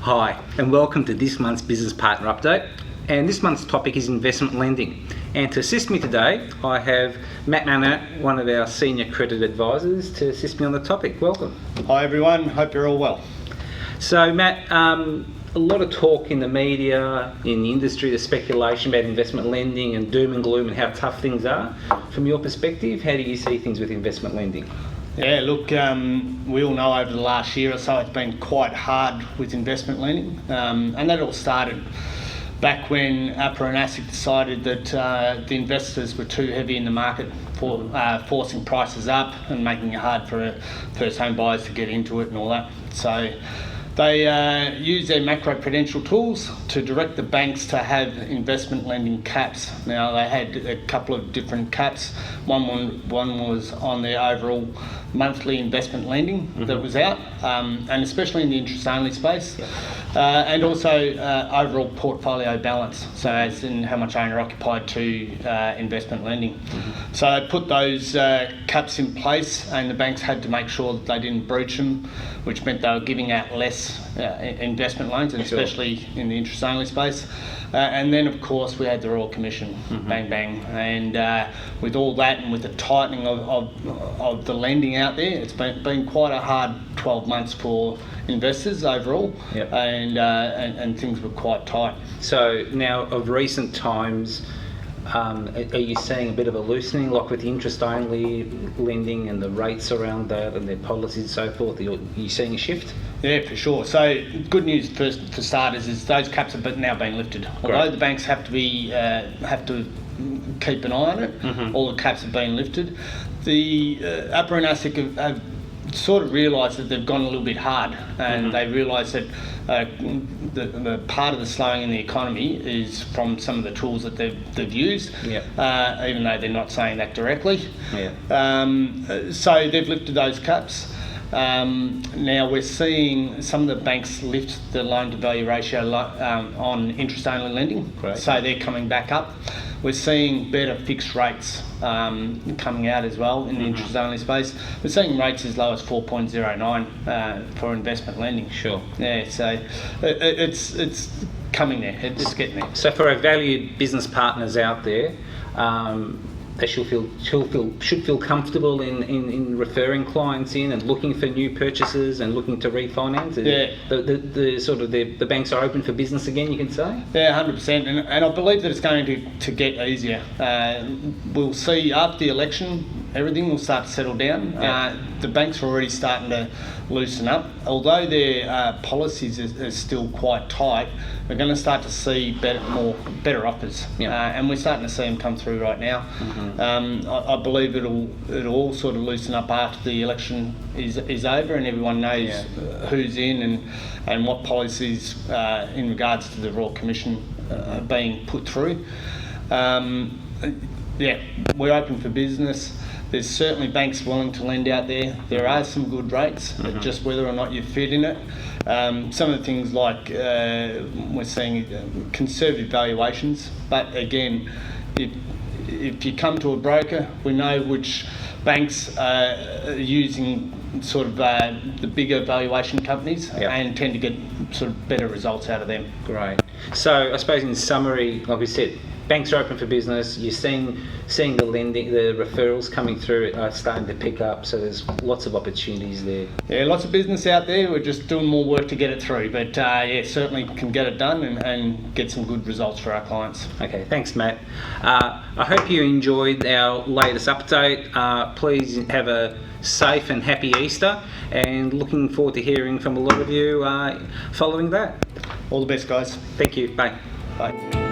Hi, and welcome to this month's Business Partner Update. And this month's topic is investment lending. And to assist me today, I have Matt Mannaert, one of our senior credit advisors, to assist me on the topic. Welcome. Hi everyone, hope you're all well. So Matt, a lot of talk in the media, in the industry, the speculation about investment lending and doom and gloom and how tough things are. From your perspective, how do you see things with investment lending? Yeah, look, we all know over the last year or so it's been quite hard with investment lending, and that all started back when APRA and ASIC decided that the investors were too heavy in the market, for forcing prices up and making it hard for first home buyers to get into it and all that. So they use their macro-prudential tools to direct the banks to have investment lending caps. Now, they had a couple of different caps. One was on the overall monthly investment lending that was out, and especially in the interest-only space, and also overall portfolio balance, so as in how much owner-occupied to investment lending. So they put those caps in place, and the banks had to make sure that they didn't breach them, which meant they were giving out less investment loans, and especially in the interest-only space. And then, of course, we had the Royal Commission, bang bang, and with all that and with the tightening of the lending out there, it's been quite a hard 12 months for investors overall, and things were quite tight. So now, of recent times, are you seeing a bit of a loosening, like with the interest-only lending and the rates around that and their policies and so forth? Are you seeing a shift? Yeah, for sure. So good news first for starters is those caps have now been lifted. Although the banks have to keep an eye on it, all the caps have been lifted. The APRA and ASIC have sort of realised that they've gone a little bit hard, and they realise that the part of the slowing in the economy is from some of the tools that they've used, even though they're not saying that directly. So they've lifted those caps. Now we're seeing some of the banks lift the loan-to-value ratio on interest-only lending, so they're coming back up. We're seeing better fixed rates coming out as well in the interest-only space. We're seeing rates as low as 4.09 for investment lending. Sure. Yeah, so it's coming there. It's getting there. So for our valued business partners out there, they should feel comfortable in referring clients in and looking for new purchases and looking to refinance. The banks are open for business again, you can say. Yeah, 100%, and I believe that it's going to get easier. We'll see after the election, everything will start to settle down. The banks are already starting to loosen up. Although their policies are still quite tight, we're going to start to see better offers, and we're starting to see them come through right now. I believe it'll all sort of loosen up after the election is over and everyone knows who's in and what policies in regards to the Royal Commission are being put through. We're open for business. There's certainly banks willing to lend out there. There are some good rates, just whether or not you fit in it. Some of the things like we're seeing conservative valuations, but again, if you come to a broker, we know which banks are using sort of the bigger valuation companies and tend to get sort of better results out of them. Great. So I suppose in summary, like we said, banks are open for business. You're seeing the lending, the referrals coming through are starting to pick up. So there's lots of opportunities there. Yeah, lots of business out there. We're just doing more work to get it through. But certainly can get it done and get some good results for our clients. Okay, thanks, Matt. I hope you enjoyed our latest update. Please have a safe and happy Easter, and looking forward to hearing from a lot of you following that. All the best, guys. Thank you. Bye. Bye.